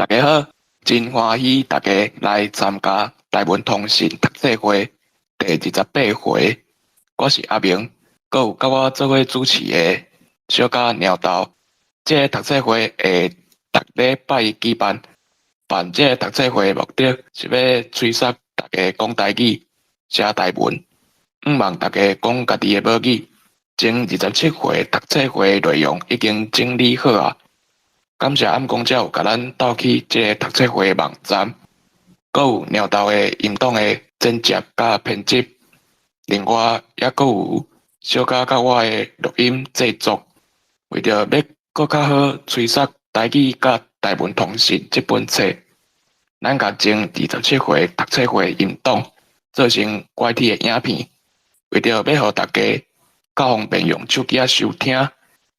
大家好，真欢喜大家来参加台文通信读册会第28回。我是阿明，阁有甲我做伙主持的小甲鸟豆。这个读册会会逐礼拜一举办。办这个读册会的目的是要催促大家讲台语、写台文，毋望大家讲家己的母语。前27回读册会内容已经整理好啊。感谢暗公有甲咱斗起这个读册会的网站，阁有鸟豆的音档的剪辑甲编辑，另外也阁有小甲甲我的录音制作。为着要搁较好催促台语甲台文通信这本册，咱甲前27回读册会音档做成乖体的影片，为着要互大家较方便用手机收听，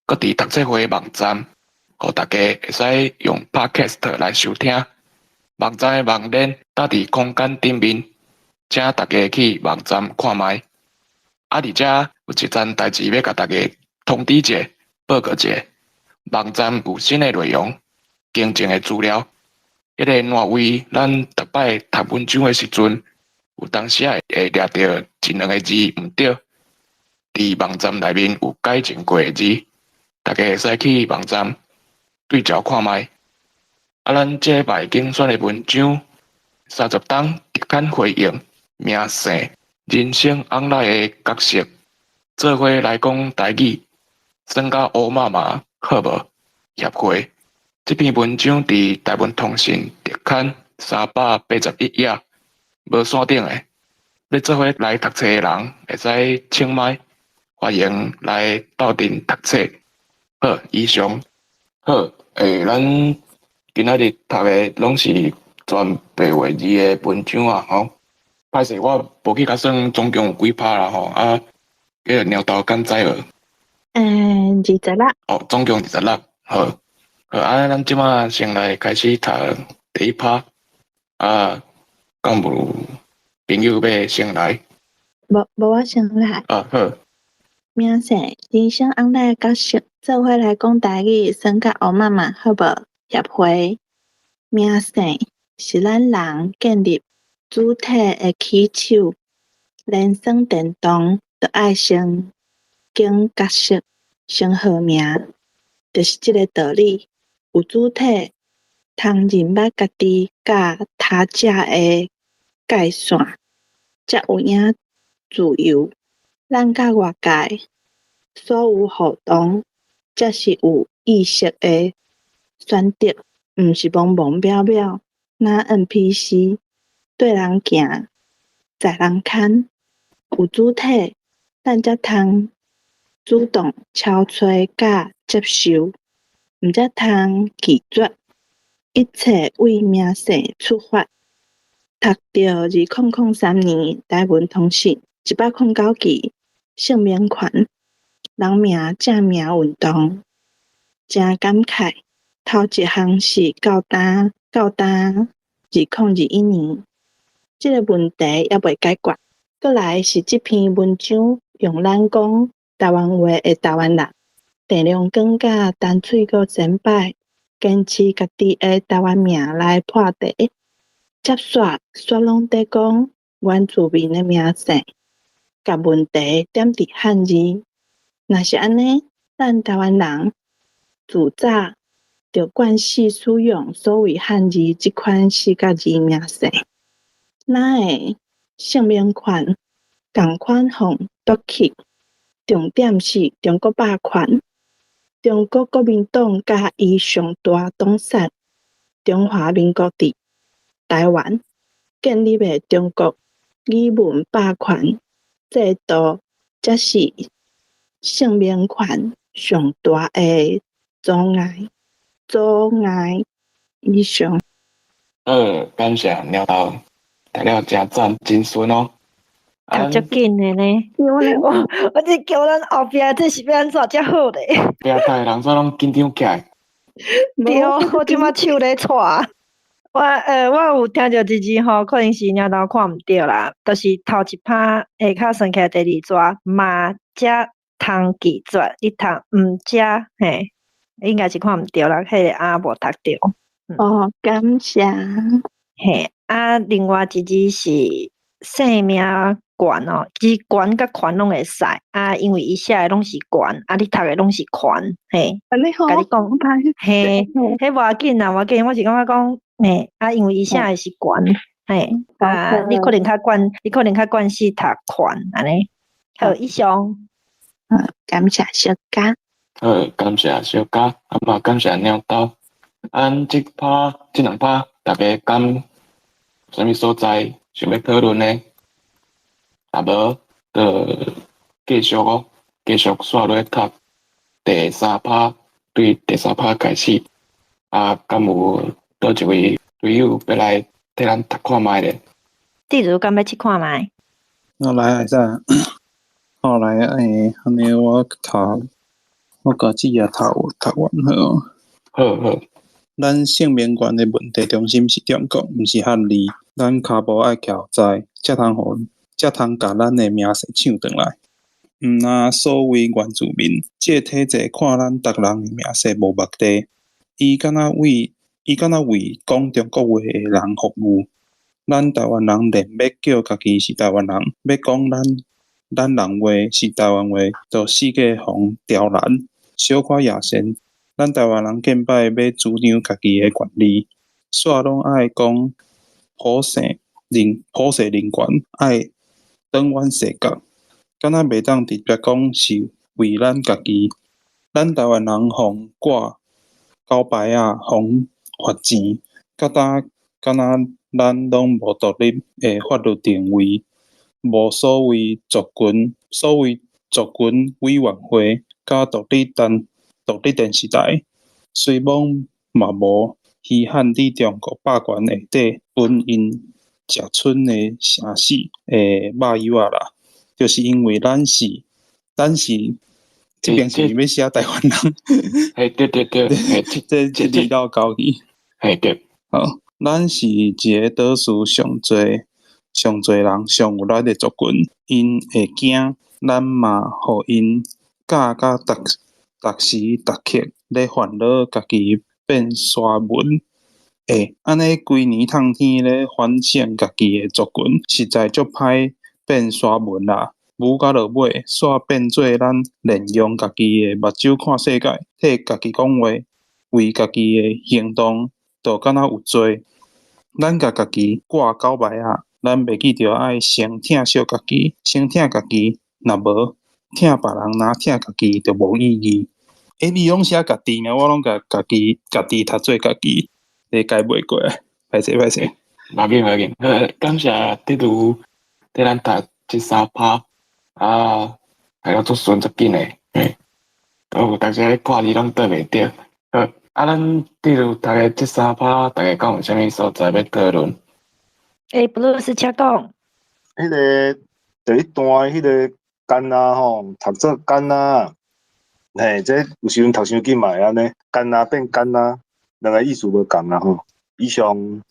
搁伫读册会网站。互大家会使用 Podcast 来收听，网站的网链搭伫空间顶面，请大家去网站看卖。而且有一件代志要甲大家通知一下、报告一下，网站有新的内容、更正的资料。迄个烂位，咱逐摆读文章的时阵，有当时会掠到一两个字毋对，伫网站内面有改正过的字，大家会使去网站对照看卖。咱这摆竞选的文章，30档直刊回应名姓、人生翁内的角色，做伙来讲台语，算甲乌妈妈好无？协会这篇文章伫台文通信直刊381页，无线顶的。要做伙来读册的人，会使请麦，欢迎来斗阵读册。好，以上好。咱今仔日读的拢是全白话字的文章啊，吼。歹势，我无去甲算总共有几拍啦，吼啊，叫鸟豆敢知无？26。哦，总共26。好，好咱即马先来开始读第一拍啊，敢无朋友要先来？无我先来。好。名姓、人生翁内的角色，做伙来讲台语，算甲乌妈妈好无？协会名姓是咱人建立主体的起手，连算电动都爱先经角色先号名，就是即个道理。有主体，通认捌家己甲他者的界线，才有影自由。咱甲外界所有互动，才是有意识的选择，毋是懵懵渺渺，若 NPC 对人行，在人牵。有主体，咱才通主动超找甲接受，毋则通拒绝。一切为名姓出发。读到2003年台文通信109期性免权人名正名运动，真感慨。头一项是到今2021年，这个问题还未解决。过来是这篇文章用咱讲台湾话的台湾人，电量更加单喙阁前摆，坚持家己的台湾名来破题。接煞拢在讲原住民的名姓，甲问题点伫汉字。若是安尼，咱台湾人自早就惯习使用所谓汉字即款4个字名姓，哪会性免权共款互夺去？重点是中国霸权，中国国民党甲伊上大党产中华民国伫台湾建立的中国语文霸权制度，才是性免权上大的阻碍。以上。感谢鸟豆，读了真赞，真顺哦。读足紧的呢，我这叫咱后壁这是要安怎才好咧？壁头的人煞拢紧张起来。对，我即马手咧喘。我有听着一字吼，可能是鸟豆看毋着啦，就是头一拍下骹算起来第二纸嘛，才通拒绝，伊通毋才嘿，应该是看毋着啦，迄个无读着。哦，感谢。嘿，另外一字是姓名悬哦，其实悬甲宽拢会使因为伊写的拢是悬，你读的拢是宽，嘿，你好，甲你讲，嘿，嘿，迄无要紧啦，无要紧，我是感觉讲，嘿，因为伊写的是悬，嘿，你可能较惯势读宽安尼。好，以上。感谢小家。好，感谢小家，嘛感谢鸟豆。即两趴，大家敢什么所在想要讨论呢？若无，就继续刷落读第三趴，对第三趴开始。敢有倒一位队友要来替咱读看卖咧？地主敢要去看卖？我来会使，后来安尼我家己也读完好。好。咱性别权的问题中心是中国，毋是汉字。咱骹步爱徛在，才通甲咱的名声抢转来。毋若所谓原住民，这体制看咱逐人的名声无目的，伊敢若为讲中国话的人服务。咱台湾人连要叫家己是台湾人，要讲咱人话是台湾话，就世界互刁难，小可野先。咱台湾人见摆要主张家己的权利，煞拢爱讲普世人权，爱转弯世界，敢若袂当直接讲是为咱家己。咱台湾人互挂交牌互罚钱，敢若咱拢无独立的法律定位，无所谓族群委员会，甲独立电视台，虽网嘛无稀罕伫中国霸权下底分因食剩的城市的肉油啦，就是因为咱是这边是要写台湾人，嘿，对，这字到高去，嘿对，好，咱是一个倒数上侪人上有力的族群，因会惊，咱嘛互因教甲逐时逐刻咧烦恼家己变沙文，安尼规年通天咧反省家己的族群，实在足歹变沙文啦。舞到落尾，煞变做咱滥用家己的目睭看世界，替家己讲话，为家己的行动，就敢若有罪。咱甲家己挂狗牌咱袂记着爱先疼惜家己，先疼家己，若无疼别人，若疼家己就无意义。你拢写家己呢？我拢甲家己读做家己，你改袂过来，歹势。无要紧。感谢地图替咱读即三趴还要做顺足紧诶，有逐个看字拢对袂着。咱地图大家即三趴，大家敢有啥物所在要讨论？布鲁斯请讲。迄个第一段迄个干吼，读做干嘿，这有时阵读伤紧嘛，安尼干变干两个意思无共吼。以上。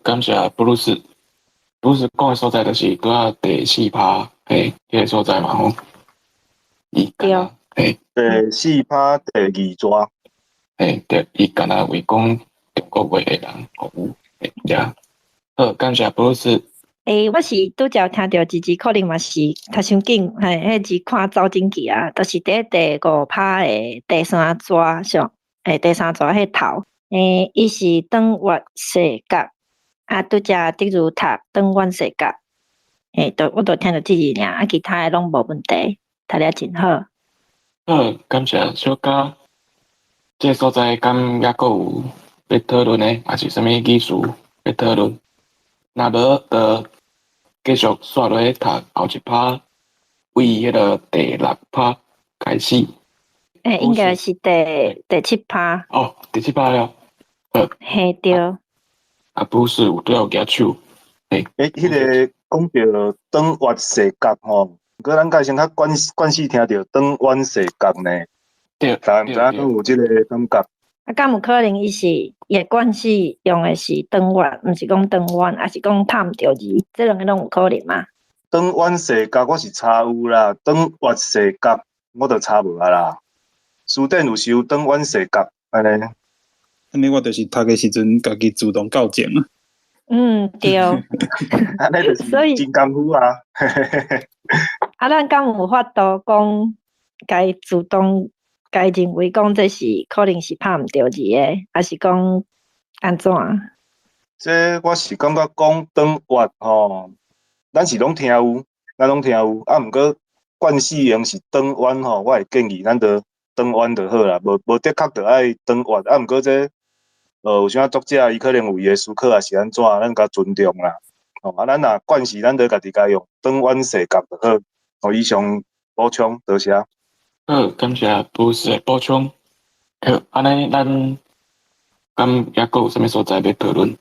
感谢布鲁斯讲诶所在，就是拄仔第四趴，迄个所在嘛吼。对。第四趴第二段。对，伊敢若为讲中国话诶人服务，好，感谢布鲁斯。我是拄则听到一可能嘛是读伤紧，迄字看走真去就是第五趴诶第三段上，第三段迄头，伊是转弯世界，拄则得如读转弯世界，我都听到这字尔，其他诶拢无问题，读了真好。好，感谢小家。这所在敢还佫有要讨论呢？还是啥物技术要讨论？若无，就继续刷落去读后一趴，为迄个第六趴开始。应该是第七趴。第七趴了。嘿，对。不是有对我举手。迄个讲到转弯世界吼，搁咱介先较惯势听到转弯世界呢。对，但毋知影有即个感觉。敢有可能伊是也惯势用的是转弯，毋是讲转弯，还是讲探着字，这两个拢有可能嘛？转弯世界我是查有啦，转弯世界我就查无啦。书典有收转弯世界安尼。安尼我就是读的时阵，家己自动校正啊。对，安尼就是所以真功夫啊。咱敢有法度讲，该自动该认为讲这是可能是拍毋着字的，还是讲安怎？这我是感觉讲转弯吼，咱是拢听有，咱拢听有，啊，毋过惯死型是转弯吼，我会建议咱着转弯就好啦，无的确着爱转弯，啊，毋过这有啥作者伊可能有伊的思考，也是安怎，咱甲尊重啦。吼，啊，咱若惯势，咱着家己家用转弯写角就好。好，以上补充，多谢。好，感谢博士的补充。好，安尼咱敢还阁有啥物所在要讨论？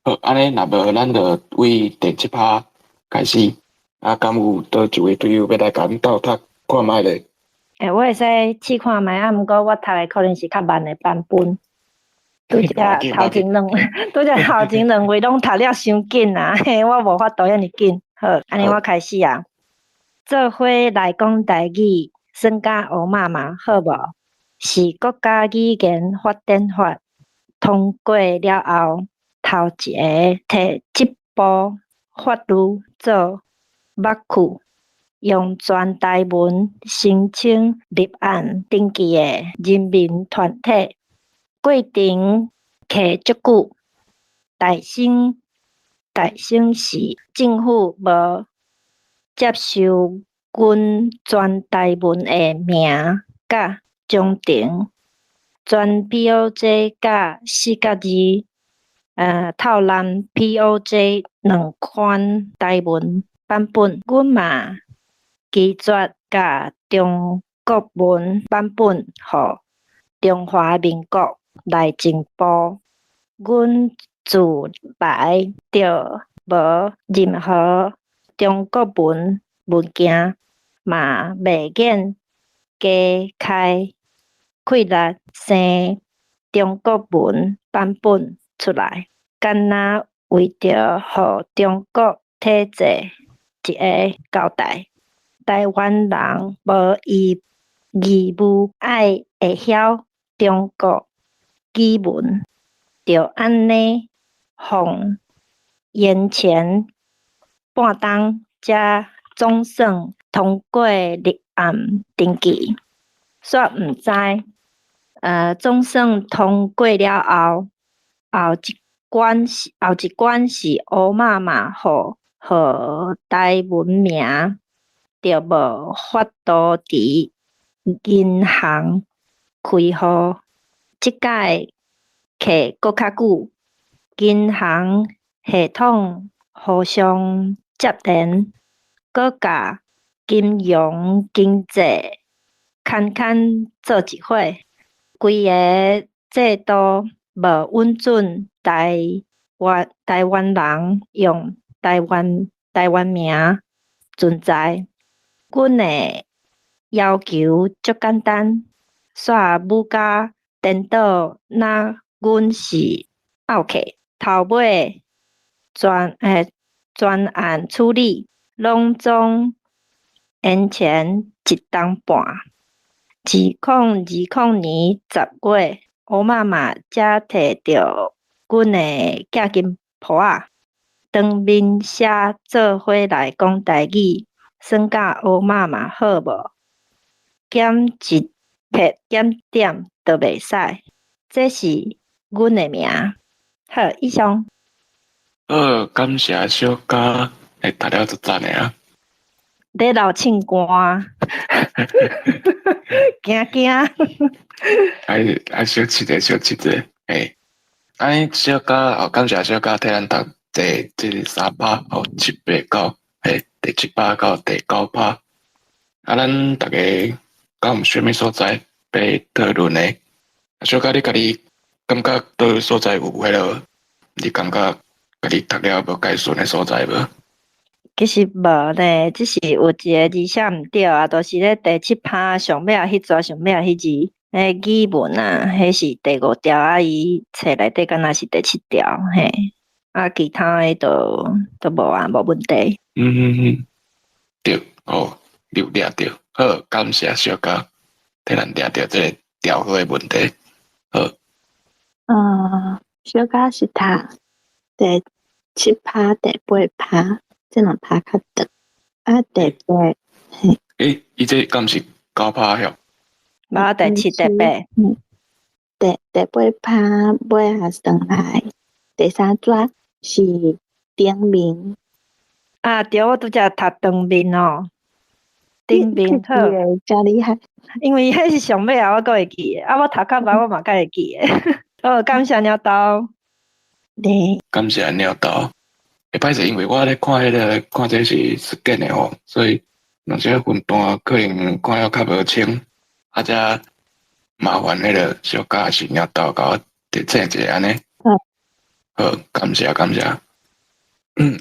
好，安尼若无咱就为第7趴开始。啊，敢有倒一位队友要来甲阮斗读看卖咧？我会使试看觅啊，毋过我读的可能是较慢的版本。拄则头前两位拢读了伤紧啊，嘿，我无法度遐尼紧。好，安尼我开始啊。做伙来讲台语，算甲学妈妈好无？是国家语言发展法通过了后，头一个摕这部法律做目句，用全台文申请立案登记的人民团体，过程摕足久。大省市政府无接受阮全台文的名甲章程，全 POJ 甲4甲字，透蓝 POJ 两款台文版本，阮嘛拒绝甲中国文版本互中华民国内政部，阮自白着无任何中国文物件，嘛袂瘾加开开力生中国文版本出来，干那为着互中国体制一个交代。台湾人无义务爱会晓中国语文，着安尼放延前半冬，才总算通过立案登记。煞毋知，总算通过了后一关是乌妈妈互台文名，着无法度伫银行开户。即届客搁较久，银行系统互相接连，搁甲金融经济牵做一伙，规个制度无允准台湾人用台湾名存在。阮的要求足简单，煞母甲颠倒，若阮是奥客，头尾专案处理，拢总延前1冬半。2020年10月，乌妈妈才摕到阮的寄金簿仔，当面写做伙来讲台语，算甲乌妈妈好无？减一撇减点都袂使，这是阮的名。好，以上。好，感谢小嘉，读了足赞的啊！咧闹唱歌，惊。爱小七者，嘿，安尼小嘉，感谢小嘉替咱读第3趴，7、8、9，嘿，第7趴到第9趴。啊，咱大家敢有啥物所在要讨论的？小嘉，你家己感觉倒所在有迄落？你感觉家己读了无解顺的所在无？其实无呢，只是有一个字写毋对啊，就是咧第7趴上尾迄撮上尾迄字，语文啊，迄是第5条啊，伊册内底敢若是第7条，嘿，啊，其他的都无啊，无问题。对，你有抓着，好，感谢小嘉替咱抓着这个调好的问题，好。小可是读第7趴、第8趴，这两趴较长。第8，伊这敢是9趴晓？无第7、第8，第8趴尾下算来，第3节是顶面。啊，对，我拄则读长面哦，顶面好，真厉害。因为迄是上尾啊，我阁会记诶，我读较慢，我嘛阁会记诶。感谢鸟豆。对，感谢鸟豆。歹势，因为我咧看看这是实践的吼，所以有些分段可能看了较无清，则麻烦小可是鸟豆甲我提醒一下安尼。好，感谢。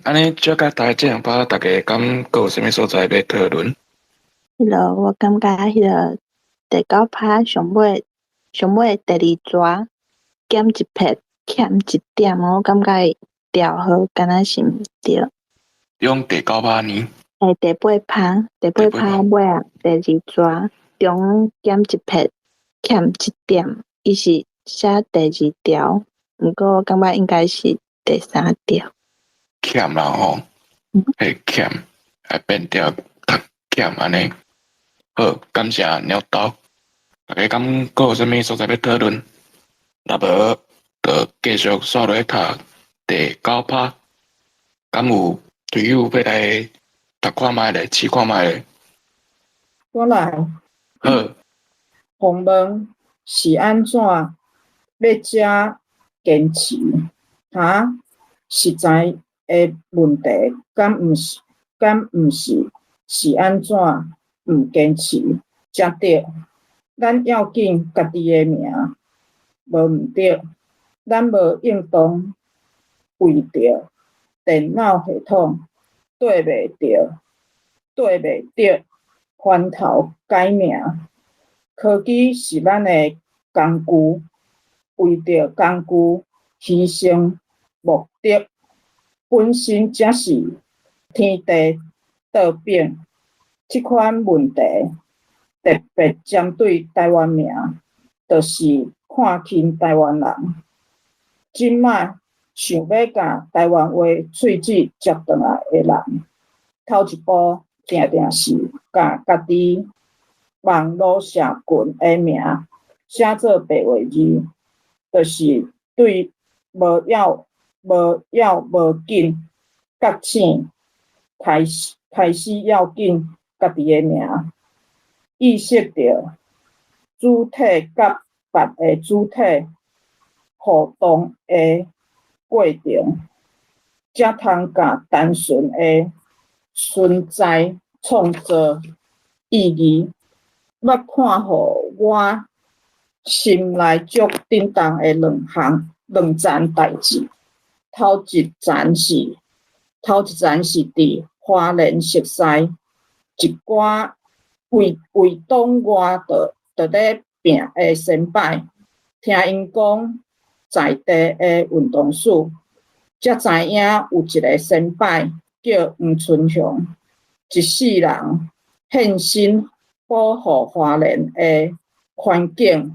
安尼小可大概这两趴，大家敢阁有啥物所在要讨论？我感觉第9趴上尾第2节减一撇欠1点，我感觉会调好，敢若是毋对。用第9趴呢？第8趴尾啊，第2节中减一撇欠1点，伊是写第2条，毋过我感觉应该是第3条。欠啦吼，会欠，会变掉读欠安尼。好，感谢鸟豆。大家敢阁有啥物所在要讨论？若无，就继续刷落读第9趴。敢有队友要来读看卖咧，试看卖咧？我来。好，访问是安怎要遮坚持？实在的问题，敢毋是是安怎毋坚持才对？咱要紧家己的名，无毋对。咱无应当为着电脑系统对袂着，翻头改名。科技是咱的工具，为着工具牺牲目的，本身才是天地倒变。即款问题特别针对台湾名，就是看轻台湾人。即摆想要甲台湾话喙齿接转来的人，头一步定定是甲家己网络社群的名写做白话字，就是对无要无紧觉醒，开始要紧家己的名，意识到主体甲别个主体互动的过程，才通甲单纯的存在创造意义。捌看互我心内足震动的两件代志。头一件是伫花莲熟悉一寡为党外就咧拼的先辈，听因讲在地的运动史，才知影有一个先辈叫黄春雄，一世人献身保护花莲的环境，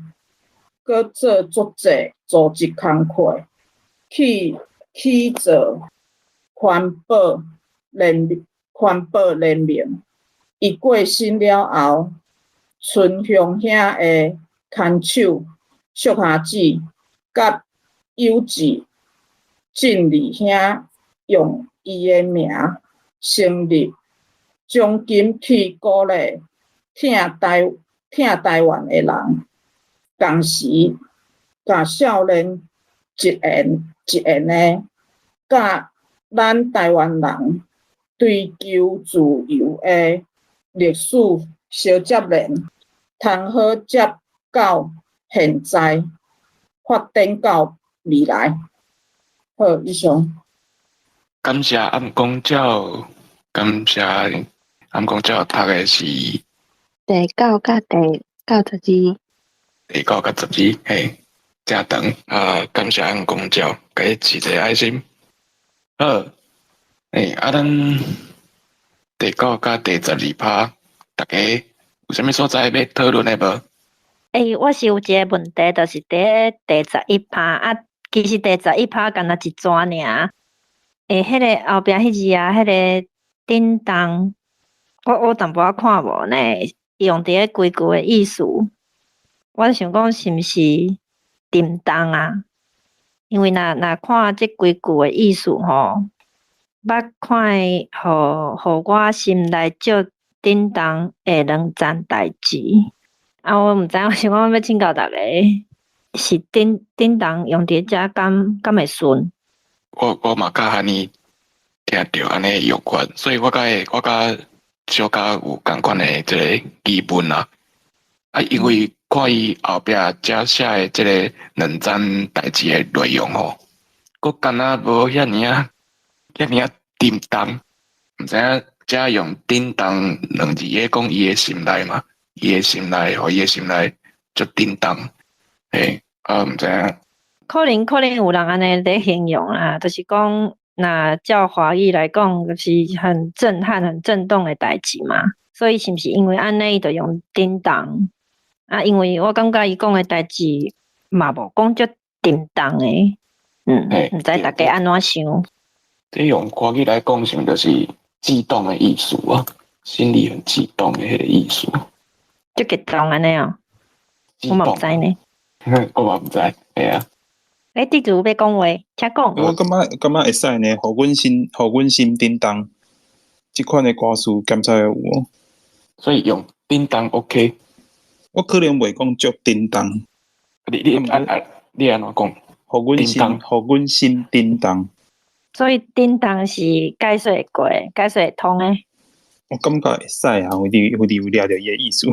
搁做足济组织工课，去做环保联盟。伊过身了后，春雄兄的牵手叔下子甲友志进二兄用伊的名成立奖金去鼓励疼台湾的人，同时甲少年一言的，甲咱台湾人追求自由的历史相接连，通好接到现在，发展到未来。好，以上。感谢暗公教，感谢暗公教读的是第9甲第92。第9甲12，嘿，正长感谢暗公教，给起一个爱心。好，咱第9甲第12趴，大家有啥物所在要讨论的无？我是有一个问题，就是第11%啊，其实第11%敢若一纸尔。迄个后壁迄字啊，迄个叮当，我淡薄仔看无呢，用伫咧规句的意思。我想讲是毋是叮当啊？因为若看即几句的意思吼，捌看互我心内足叮当的两件代志。我毋知，我想讲要请教逐个，是叮当用伫遮敢会顺？我嘛甲安尼听着安尼有关，所以我甲小可有共款的即个基本啊。因为看伊后壁遮写的即个两件代志的内容吼，佫敢若无遐尔叮当，毋知影遮用叮当两字咧讲伊的心内嘛，伊的心内，互伊的心内足叮当，毋知影。可能有人安尼咧形容啦，就是讲，若照华语来讲，就是很震撼、很震动的代志嘛。所以是毋是因为安尼，伊就用叮当？因为我感觉伊讲的代志嘛无讲足叮当的，毋知大家安怎想？这用华语来讲，上就是悸动的意思啊，心里很激动的迄个意思。足激动安尼哦，我嘛毋知呢。我嘛毋知，系啊。地主要讲话，请讲。我感觉会使呢，互阮心叮当，即款的歌词检查有哦。所以用叮当 OK。我可能袂讲足叮当。你安怎讲？互阮心叮当。所以叮当是解说会过、解说会通的。我感觉会使啊，有啲有了着伊的意思。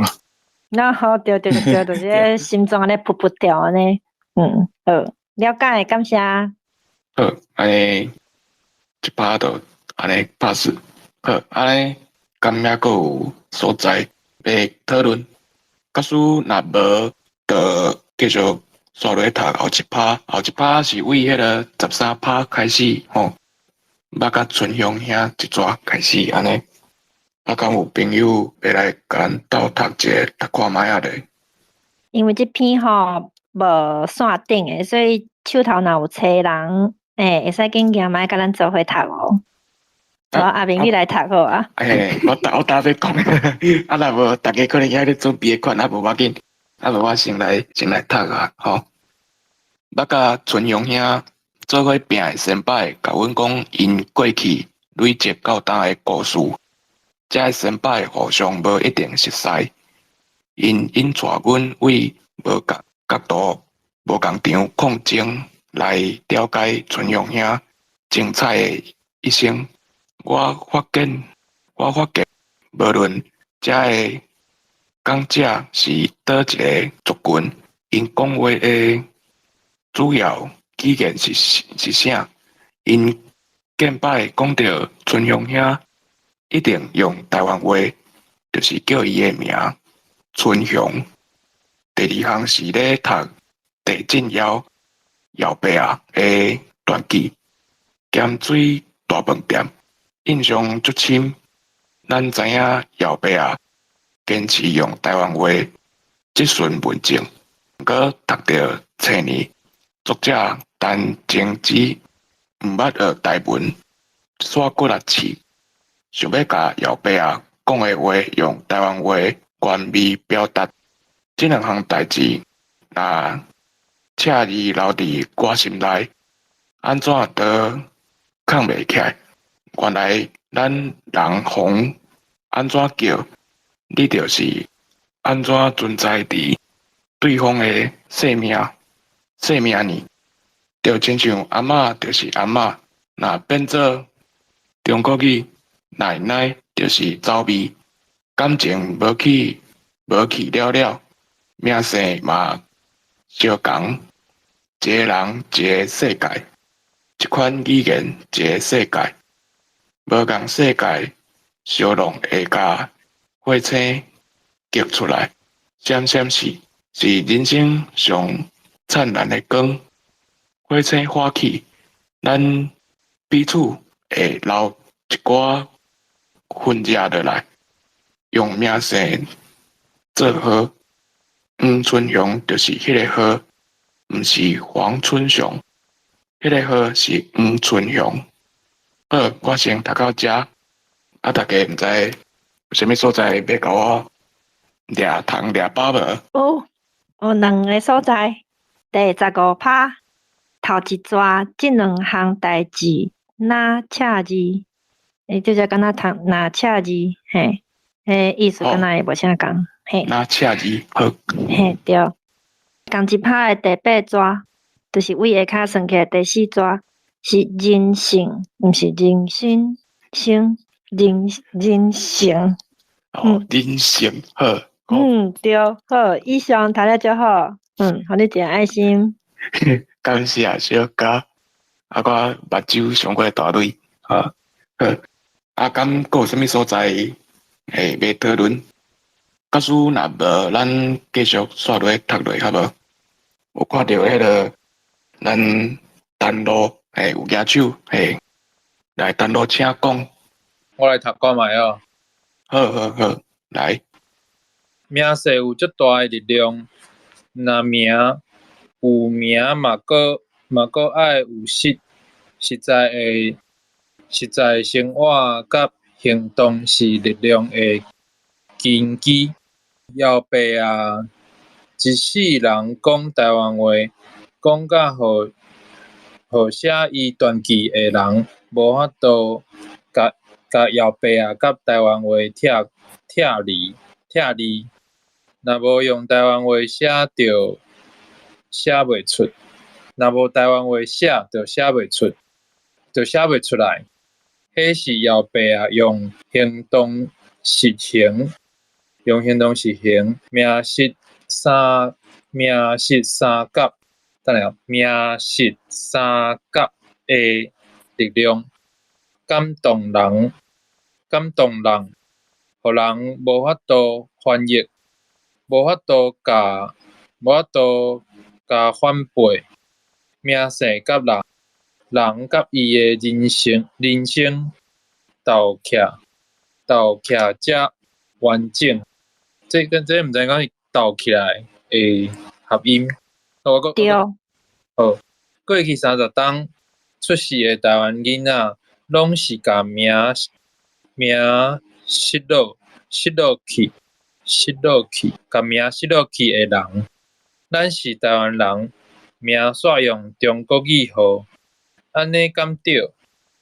好，对，就是心中安尼噗噗跳安尼。好，了解，感谢。好，安尼一趴就安尼 pass。好，安尼敢还佫有所在要讨论？假使若无，就继续刷落读后一趴。后一趴是为迄个13%开始吼，捌甲春香兄一撮开始安尼。敢有朋友要来甲咱斗读者，读看卖啊咧？因为即篇吼无线顶的，所以手头若有册人，会使紧行买甲咱做伙读哦。阿明，你来读好啊？我要讲，若无大家可能还咧准备款，无要紧，无我先来读啊，吼。捌甲春阳兄做伙拼的先摆，甲阮讲因过去累积到当的故事。遮先摆互相无一定熟悉，因带阮为无角度、无共场抗争来了解春阳兄精彩的一生。我发现，无论遮的讲者是倒一个族群，因讲话的主要语言是啥？因见摆讲到春阳兄，一定用台湾话，就是叫伊的名春雄。第二项是咧读地震窑伯啊的传记，咸水大饭店。印象足深，咱知影姚伯啊，坚持用台湾话即顺文正，佮读到册呢，作者陈情之毋捌学台文，煞过来试，想要甲姚伯啊讲的话用台湾话原味表达，即两项代志，若赤字留伫我心内，安怎都藏袂起来。原来咱人红安怎叫，你就是安怎存在伫对方的生命呢？就亲像阿嬷就是阿嬷，若变做中国语奶奶就是走味，感情无去了，名声嘛相共，一个人一个世界，一款语言一个世界。无共世界烧拢会甲火星激出来，闪闪是人生上灿烂的光。火星火起，咱彼此会留一寡温热落来，用名声做好，黄春雄就是迄个号，毋是黄春雄，迄个号是黄春雄。好，我先读到遮，大家毋知有啥物所在要甲我掠糖掠饱无？有2个所在，第15趴头一抓，即2项代志若恰字，即个敢若若恰字，嘿，意思敢若会无啥共，嘿。若恰字好。嘿，对。共一拍的第8抓，就是位下骹算起来第4抓，是人性，毋是人心，人性。人性好。对，好，以上读了就好。互你一个爱心。感谢小嘉，我目睭上过大蕊，好，敢佫有啥物所在要讨论？假使若无，咱继续刷落读落较无？有看到迄个咱丹路有举手来丹路请讲。我来读看卖哦。好，来。名色有足大诶力量，若名有名嘛佫爱有实在生活甲行动是力量诶根基。后壁啊，一世人讲台湾话，讲甲互写伊传记诶人无法度甲后壁啊甲台湾话拆离。若无用台湾话写，就写袂出；若无台湾话写，就写袂出来。迄是后壁啊，用行动实行，名实三甲，名实三甲的力量，感动人，互人无法度翻译。无法度甲反背，名声甲人甲伊诶人生斗徛才完整。这毋知讲是斗起来会合音。对。好，过去30冬出世诶台湾囡仔，拢是甲名失落去，甲名失落去诶人，咱是台湾人，名煞用中国语号，安尼敢对？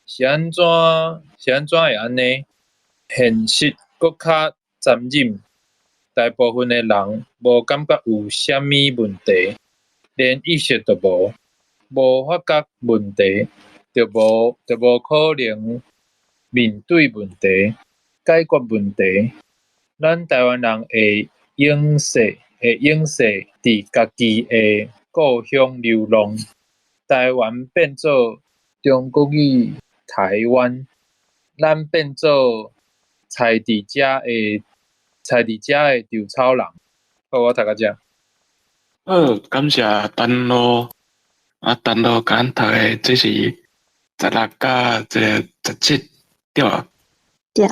是安怎会安尼？现实搁较残忍，大部分诶人无感觉有啥物问题，连意识都无发觉问题，就无可能面对问题，解决问题。咱台湾人会永世伫家己诶故乡流浪，台湾变做中国语台湾，咱变做菜伫遮诶稻草人。好，我读到遮。好，感谢丹路。丹路甲咱读诶，这是16甲17，对吧？对。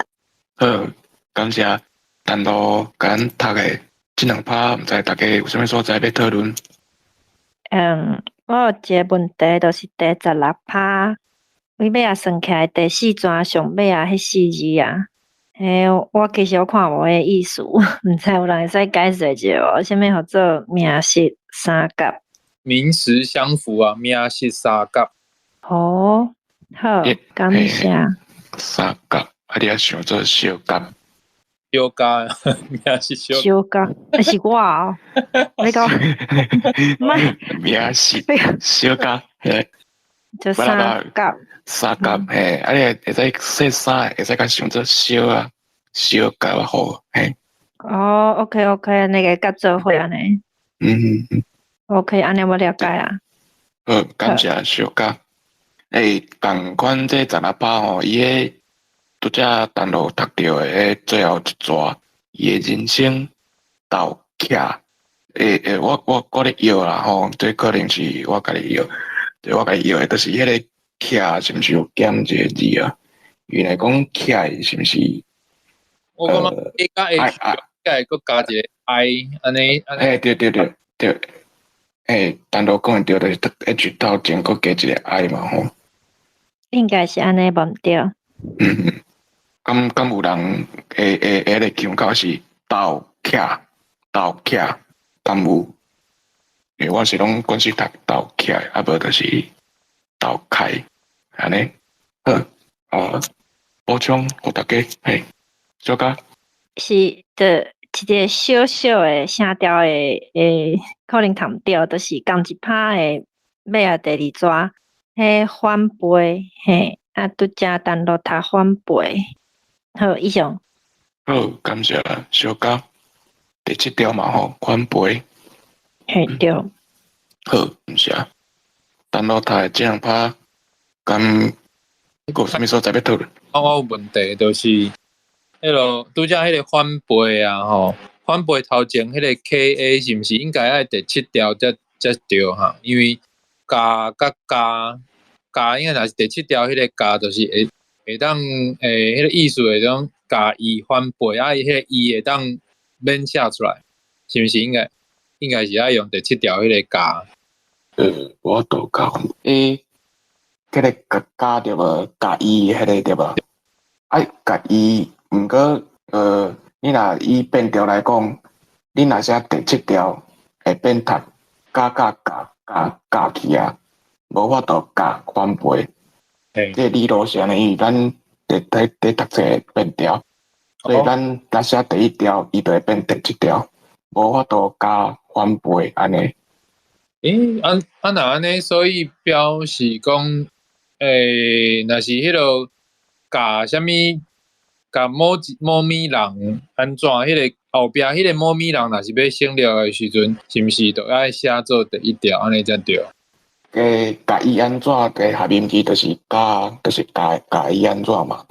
好，感谢丹路甲咱读诶即2趴，毋知大家有啥物所在要讨论？我有一个问题，就是第16趴，尾尾啊算起来第4段上尾啊迄4字啊，我其实看无迄意思，毋知有人会使解释者无？啥物叫做名实三甲？名实相符啊，名实三甲。好，感谢。三甲，你也想做小甲？小甲，名实小甲，是我哦。你讲，名实小甲，就三甲。三甲，你会使说三，会使甲想做小啊，小甲好，OK，那个甲做伙安尼。OK， 安尼我了解啊。好，感谢小甲。共款这16趴吼，伊迄拄则单路读到诶，最后一抓，伊诶人生斗徛。我咧摇啦吼，这可能是我家己摇，我家己摇诶，就是迄个徛是毋是有减一个字啊？原来讲徛是毋是？我感觉加会佫加一个 I 安尼，对，单独讲对，就是H 头前佫加一个 I 嘛吼。应该是安尼无毋对。敢有人会咧腔口是斗徛，敢有？我是拢惯是读斗徛，啊无就是斗开，安尼。好，补充互大家，小可。是的，一个小小的声调的可能读毋对，就是共一拍的尾啊第二纸，迄反背，拄则单独读反背。好，以上。好，感谢小可。第7条嘛吼，反背。对。好，毋是啊。单独读的这样拍，敢佫有啥物所在要讨论？我有问题，就是迄落拄则迄个反背啊吼，反背头前迄个 KA 是毋是应该爱第7条才对哈？因为加应该若是第7条迄个加，就是会当迄个意思会当加伊反背啊，伊迄个伊会当免写出来，是毋是应该是爱用第7条迄个加？我都讲迄个加对无？加伊迄个对无？加伊，毋过你若以变调来讲，你若写第7条会变读加去啊，无法度加反背。这理路是安尼，因为咱伫读册变调，所以咱写第1条，伊就会变第7条，无法度加反背安尼。若安尼，所以表示讲，若是迄落加啥物加某咪人安怎？迄个后壁迄个某咪人，若是要省略的时阵，是毋是就爱写做第1条安尼才对？加伊安怎？合音字就是加伊安怎嘛？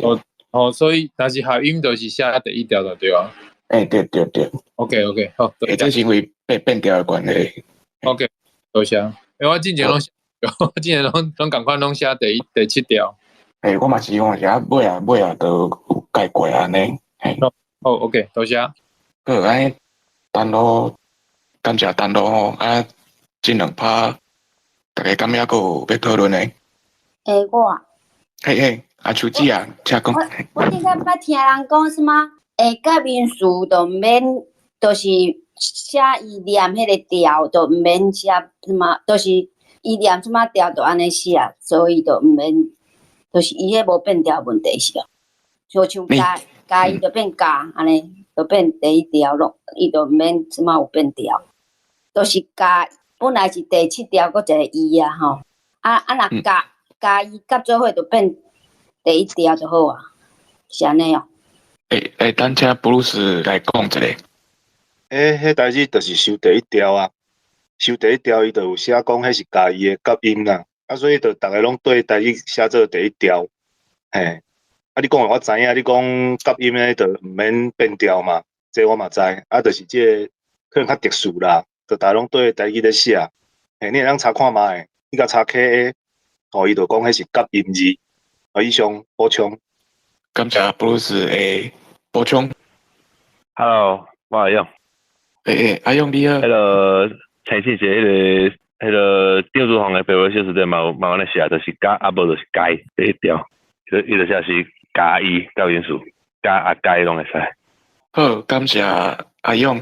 所以若是合音，就是写第1条就对啊。对。OK， 好。这是因为变调的关系。OK， 多谢。我之前拢共款拢写第7条。我嘛是讲是尾啊，都有改过安尼。好 ，OK， 多谢。好，安尼单独感谢单独吼，这2拍，大家敢还佫有要讨论的？我。秋子啊，请讲。我顶下捌听人讲什么？甲民俗就免，就是写伊念迄个调，就毋免写什么，就是伊念什么调，就安尼写，所以就毋免，就是伊迄无变调问题是哦。就像加伊就变加，安尼就变第1条咯，伊就毋免什么有变调，就是加本来是第7条，搁一个伊啊吼，若加伊甲做伙就变第1条就好啊，是安尼哦。等请布鲁斯来讲一下。迄代志就是修第1条啊，修第1条伊就有写讲迄是家己的夹音啦，所以就逐个拢对代志写做第1条，你讲我知影，你讲夹音咧就毋免变调嘛，这我嘛知，就是这可能较特殊啦，就逐个拢对代志咧写，你会当查看觅的，你甲查 KA，伊就讲迄是夹音字，以上补充。感谢布鲁斯的补充。Hello， 我阿勇。阿勇你好。陈信杰迄个电子行的白话小说底嘛有安尼写，就是加啊无就是改第1条，伊就写是加伊加元素，加啊改拢会使。好，感谢阿勇。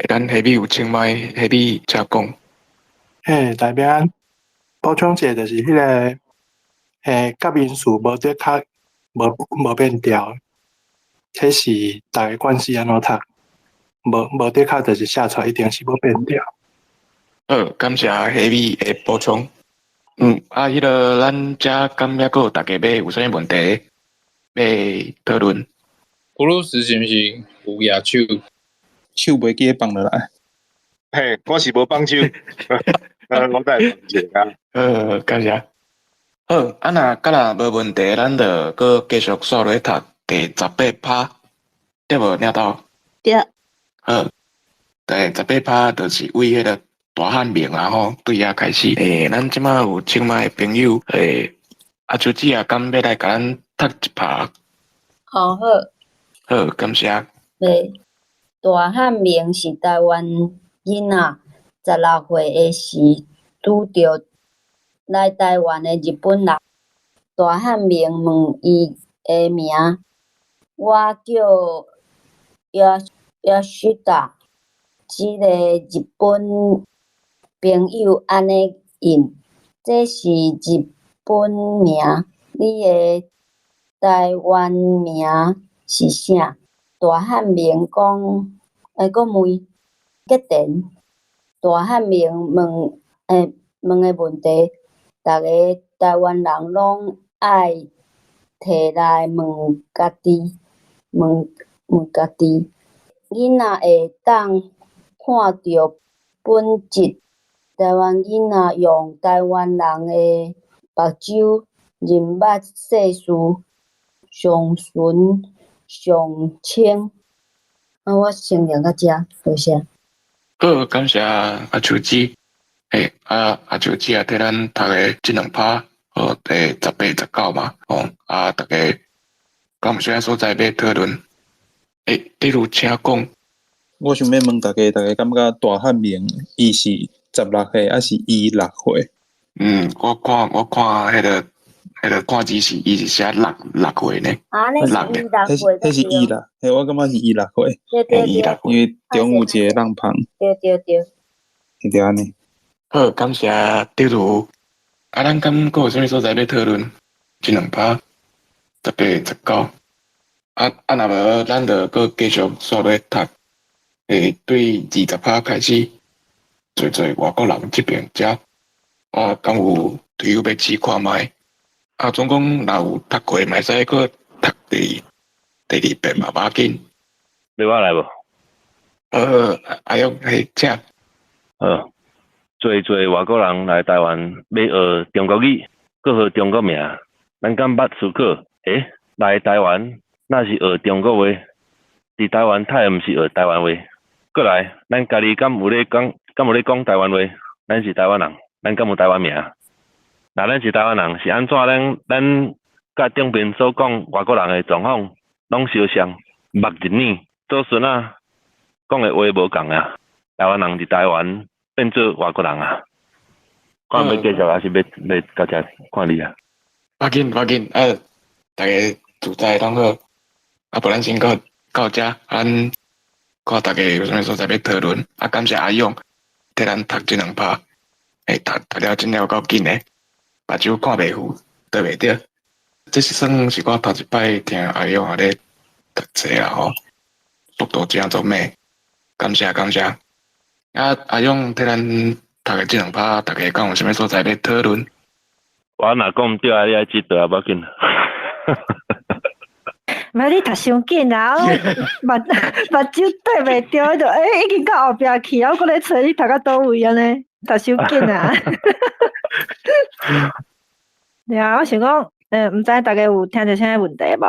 咱下面有请麦，下面请讲。代表补充者就是迄个甲民俗无得较无变调，这是大家关系安怎读，无得较就是写出来一定是无变调。好，感谢下面的补充。迄个咱遮敢还佫有大家有啥物问题要讨论？布鲁斯是毋是有举手？手袂记放落来。我是无放手。我再放一下。感谢。好，若无问题，咱就佫继续续落读第18拍，对无？领导？对。好，第18拍就是为迄个大汉名啊吼，对遐开始。咱即马有请麦的朋友，阿秋子啊，敢要来甲咱读一拍？好。好，感谢。大汉明是台湾囡仔，16岁的时拄着来台湾的日本人。大汉明问伊的名，我叫Yashida，即个日本朋友安尼应，这是日本名，你的台湾名是啥？大汉明讲，搁问决定。大汉明问的问题，逐个台湾人拢爱摕来问家己，问家己。囡仔会当看着本质，台湾囡仔用台湾人的目睭认捌世事，上纯上清。我先念到遮，多谢。好，感谢阿秋子。阿秋子替咱读的这两趴，第18、19嘛，大家敢有啥所在要讨论？例如请讲。我想要问大家感觉大汉明伊是16岁还是16岁？我看迄个看字是伊是写6岁呢。那是16岁。迄是16啦，我感觉是16岁。对，因为中有一个人胖。对。对安尼。好，感谢例如，咱敢佫有啥物所在要讨论？这两趴18、19。若无咱就佫继续续咧读。对20趴开始，做外国人这边遮，敢有队友要试看卖？总讲若有读过，嘛使佫读第2遍嘛，无要紧。你我来无？阿勇，请。做外国人来台湾要学中国语，佫学中国名，咱敢捌思考？来台湾那是学中国话，伫台湾太毋是学台湾话。过来，咱家己敢有咧讲台湾话？咱是台湾人，咱敢有台湾名？那咱是台湾人，是安怎咱甲顶边所讲外国人的状况拢相像，目一领祖孙啊，讲的话无共啊。台湾人伫台湾变做外国人啊。看要继续还是要到遮看你啊？要紧，大家自在拢好。不然先到遮，看大家有啥物所在要讨论。感谢阿勇替咱读这两趴，读了真了够紧诶，目睭看袂赴，对袂着。这是算是我头一摆听阿勇咧读册啦吼，速度真足慢，感谢。阿勇替咱读的这两趴，大家敢有啥物所在要讨论？我若讲毋对啊，你爱记得啊，无要紧。莫你读伤紧啊！我目睭对袂着，就已经到后壁去，我搁咧找你读到倒位安尼，读伤紧啊！对啊，我想讲，毋知大家有听着啥问题无？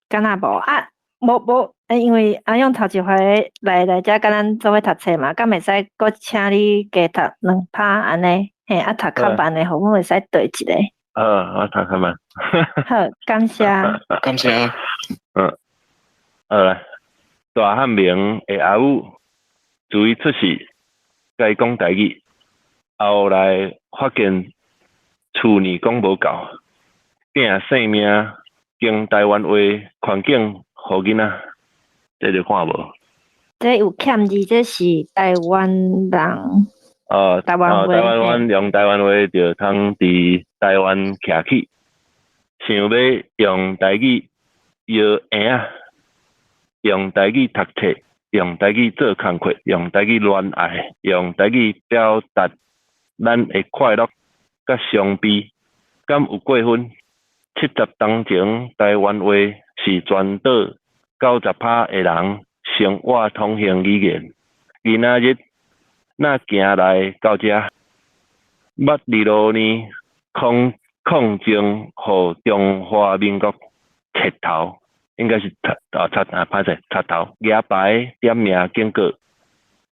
敢若无啊？无，因为阿勇头一回来遮甲咱做伙读册嘛，敢袂使搁请你加读2趴安尼？读较慢的，互阮会使对一个。我读较慢。好，感谢。来，大汉明的阿母自伊出世，甲伊讲台语，后来发现厝呢讲无够，囝性命经台湾话环境互囡仔，这就看无。这有欠字，这是台湾人。台湾用台湾话就通伫台湾徛起，想要用台语摇婴仔，用台语读册，用台语做工课，用台语恋爱，用台语表达咱的快乐甲伤悲。敢有过分？70当前台湾话是全岛90%的人生活通行语言。今仔日那行来到遮，捌20年抗争，互中华民国切头，应该是歹势插头，举牌点名警告，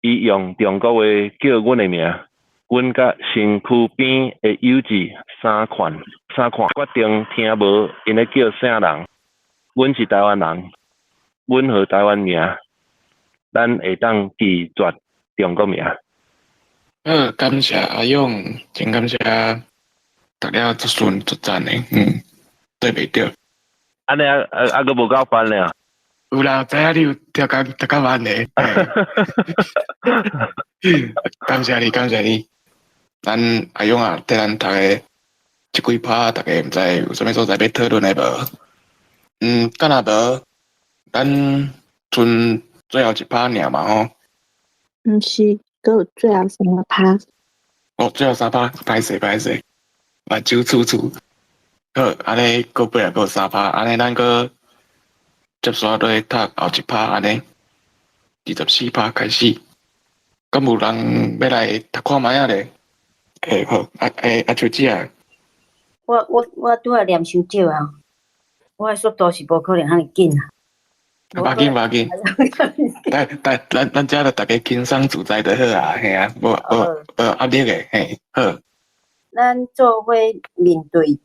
伊用中国话叫阮的名，阮甲身躯边的友子三看，决定听无因咧叫啥人，阮是台湾人，阮号台湾名，咱会当记住中国名。好，感谢阿勇，真感谢，读了足顺足赞的，对袂着。安尼个无够烦咧。有啦，知影你有调较慢的，感谢你，感谢你。咱阿勇啊，替咱读的即几趴，大家毋知有啥物所在要讨论的无？敢若无，咱剩最后一趴尔嘛吼。毋是，阁有最后三个趴。哦，最后3趴，歹势，目睭楚楚。好，安尼过尾来阁有3趴，安尼咱阁接续落读后一趴，安尼24趴开始。敢有人要来读看卖啊咧？好，阿秋姐啊。我拄仔念伤少啊，我的速度是无可能遐尼紧啊。无要紧，咱遮着大家轻松自在就好啊，嘿啊，无压力的，嘿，好。咱做伙面对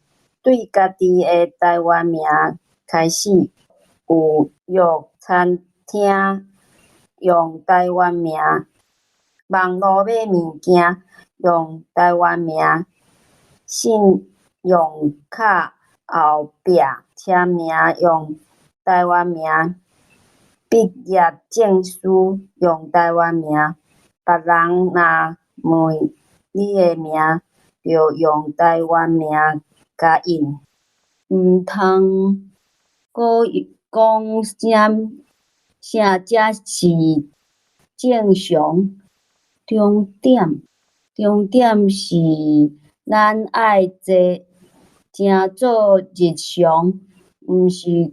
家己的台湾名开始，有约餐厅用台湾名，网络买物件用台湾名，信用卡后壁签名用台湾名。毕业证书用台湾名，别人若问你的名，就用台湾名甲印，毋通搁讲啥才是正常。重点是咱爱正做日常，毋是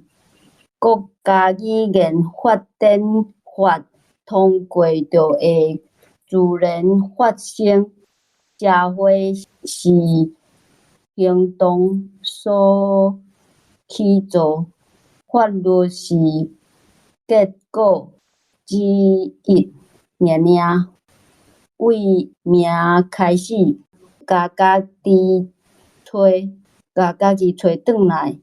国家语言发展法通过就会自然发生。社会是行动所起造，法律是结果之一尔。为名开始，家己找转来，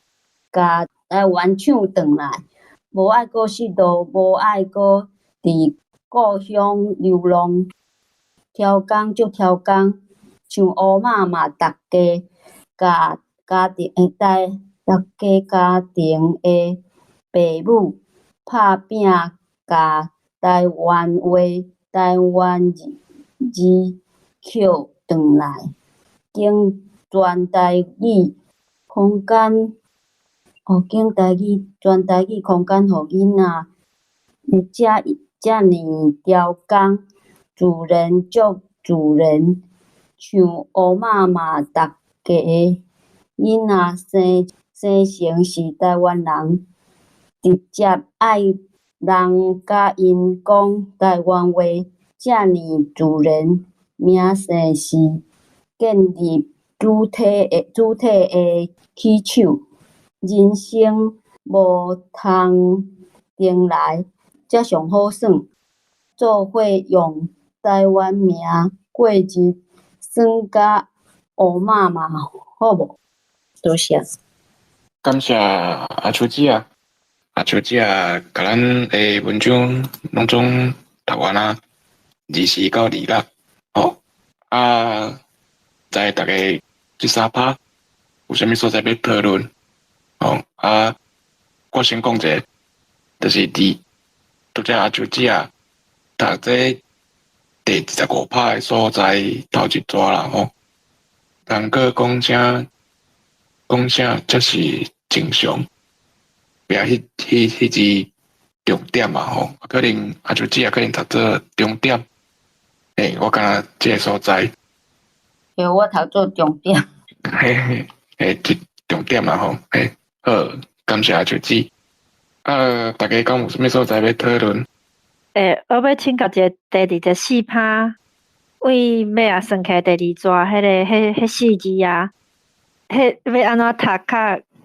甲台湾抢转来，无爱搁失落，无爱搁伫故乡流浪，挑工就挑工，像乌妈妈，逐家家庭的父母拍拼，甲台湾话、台湾字捡转来，经全台语空间，经全台语空间，互囡仔遮尔雕工，自然足自然，像乌妈妈，逐家囡仔生成是台湾人，直接爱人甲因讲台湾话，遮尔自然，名声是建立主体的起手，人生无通重来，才上好耍。做伙用台湾名过日，算甲乌妈妈，好无？多谢。感谢阿秋姐啊，甲咱的文章拢总读完啊，24到26，在大家这3趴有啥物所在要讨论？我先讲者，就是拄则阿秋姐啊，读这第25趴的所在头一抓啦吼，人个讲啥才是正常，也迄字重点嘛吼，可能阿秋姐可能读做重点，我感觉这个所在，我读做重点，这重点嘛吼，好，感谢阿秋姐，大家讲有啥物所在要讨论？我要请教一个第24趴，为尾啊算起来第二抓，迄4字啊，要安怎读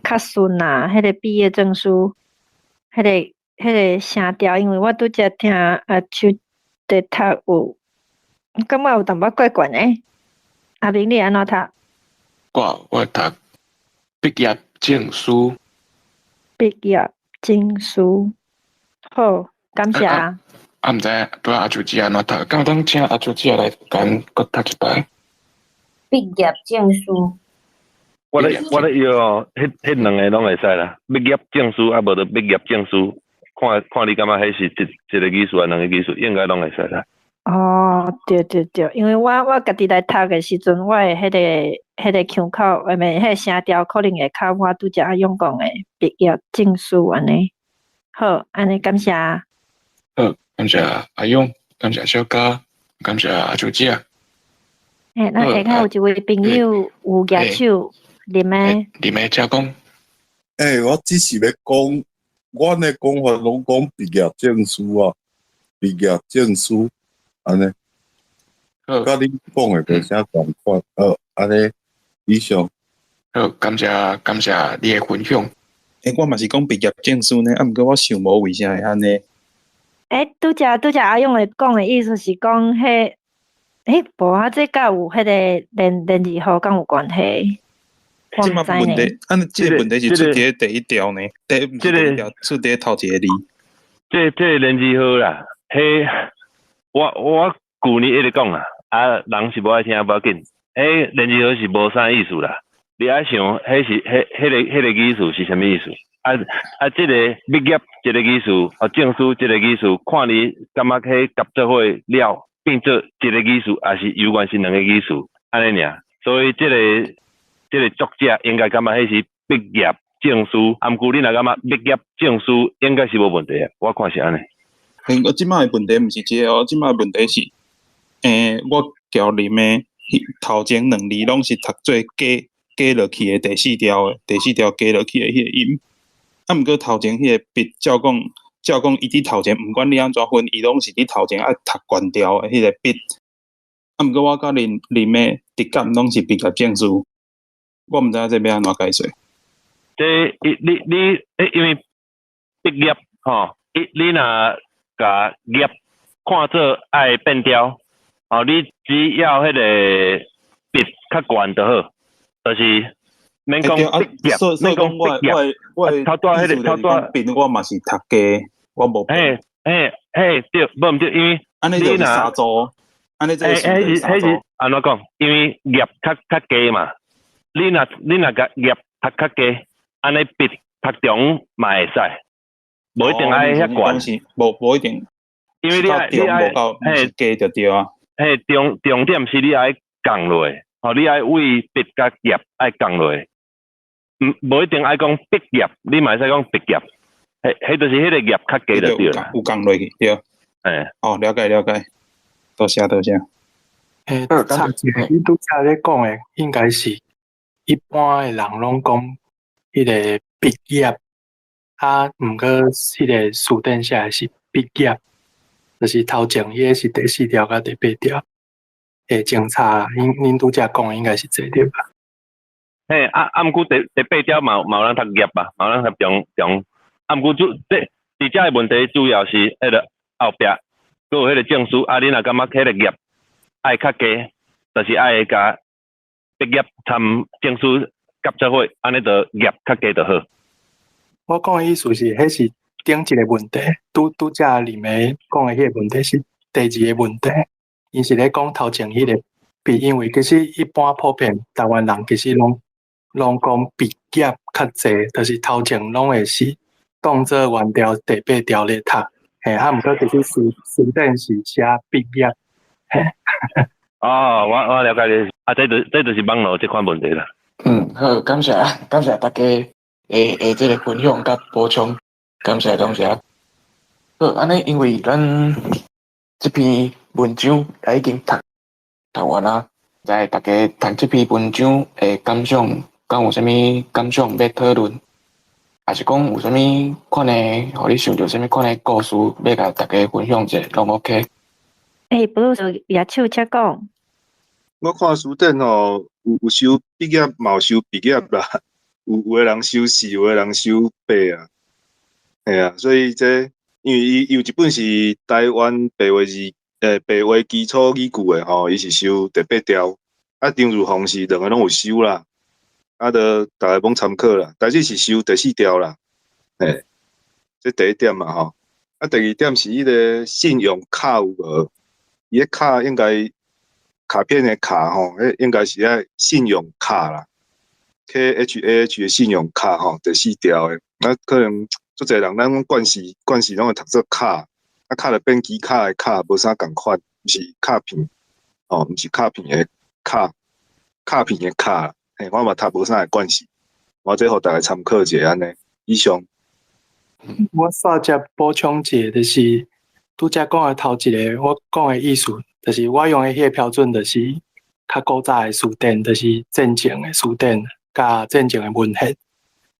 较顺啊？迄个毕业证书，迄个声调，因为我拄则听阿秋在读感觉有淡薄怪怪诶。阿明你安怎读？我读毕业证书。毕业证书，好，感谢啊。毋知对阿舅姐安怎读，敢当请阿舅姐来共搁读一摆。毕业证书，我咧要哦，迄两个拢会使啦。毕业证书啊，无就毕业证书，看你感觉迄是一个技术啊，两个技术，应该拢会使啦。哦，对对对，因为我家己来读的时阵，我的迄个腔口，迄个声调可能会较我拄则用讲的毕业证书安尼。好，安尼感谢。好，感谢阿勇，感谢小嘉，感谢阿舅姐。咱下骹有一位朋友有举手，啉诶。啉诶，请讲。我只是要讲，阮诶讲法拢讲毕业证书啊，毕业证书安尼。甲恁讲诶无啥共款，安尼以上。好，感谢你诶分享。我嘛是讲毕业证书呢，毋过我想无为啥会安尼。拄则阿勇诶讲诶意思是讲迄。无啊，这甲有迄个联字号敢有关系？即嘛问题，即个问题是出伫第一条呢，毋是第一条，出伫头一个字。这联字号啦，迄我旧年一直讲啦，人是无爱听无要紧。联字号是无啥意思啦，你爱想，迄是迄个意思是啥物意思？这个毕业这个意思，证书这个意思，看你感觉迄合作伙了。变做一个艺术，还是有关是两个艺术，安尼尔。所以这个作者应该感觉迄是毕业证书，毋过你若感觉毕业证书应该是无问题啊，我看是安尼。我即摆的问题毋是这个哦，即摆的问题是，我交啉的头前两字拢是读做加落去的第四条加落去的迄个音，毋过头前迄个笔照讲，伊伫头前，毋管你安怎分，伊拢是伫头前爱读悬条的迄个笔。毋过我甲恁的直感拢是毕业证书，我毋知影这要安怎解释。你因为毕业吼，你若甲业看做爱变调，你只要迄个笔较悬就好，就是免讲毕业，免讲毕业。我头大迄个头大笔，我嘛是读加。我无变。对，无毋对，因为安尼就是三组，安尼这是三组。安怎讲？因为业较低嘛，你若甲业读较低，安尼笔读中嘛会使，无一定爱遐悬。无一定，因为你爱加就对啊。重点是你爱降落，你爱为笔甲业爱降落，无一定爱讲毕业，你嘛会使讲毕业。迄就是迄个业较低就对啦，有降落去对。了解，多谢。差你拄则咧讲诶，应该是一般诶人拢讲迄个毕业，毋过迄个书顶写是毕业，就是头前迄个是第四条甲第八条诶警察啦。恁拄则讲应该是这对吧？毋过第八条嘛有人读业吧，嘛有人读中。毋过伫遮诶问题主要是迄个后壁，佮有迄个证书。你若感觉迄个业爱较低，就是爱甲毕业参证书合作伙，安尼就业较低就好。我讲诶意思是，迄是顶一个问题，拄则里面讲诶迄个问题是第二个问题。伊是咧讲头前迄个毕，因为其实一般普遍台湾人其实拢讲毕业较济，就是头前拢会是。当做原条第八条咧读，毋过就是书顶是写毕业，我了解你，这就是网络这款问题啦。好，感谢大家这个分享甲补充，感谢。好，安尼因为咱这篇文章也已经读完啦，在大家读这篇文章诶感想，敢有啥物感想要讨论？还是讲有啥物款诶，互你想到啥物款诶故事，要甲大家分享者，拢 OK。不如就举手请讲。我看书顶吼，有收毕业，嘛有收毕业啦，有诶人收4，有诶人收8啊。所以因为伊有一本是台湾白话基础语句诶吼，伊是收第8条，张如峰是两个拢有收啦。就大家帮参考啦，但是是收第4条啦，这第一点嘛吼。啊，第二点是迄个信用卡有无？伊个卡应该卡片的卡吼，迄应该是爱信用卡啦。KHAH 的信用卡吼，第4条的，啊，可能足侪人咱拢惯势拢会读做卡，啊，卡了变机卡的卡，无啥共款，毋是卡片，哦，毋是卡片的卡，卡片的卡，嘿，我嘛读无啥的惯势，我这互大家参考者安尼。以上，我煞只补充一下，就是拄则讲的头一个，我讲的意思，就是我用的迄个标准，就是较古早的词典，就是正经的词典。甲正经的文献，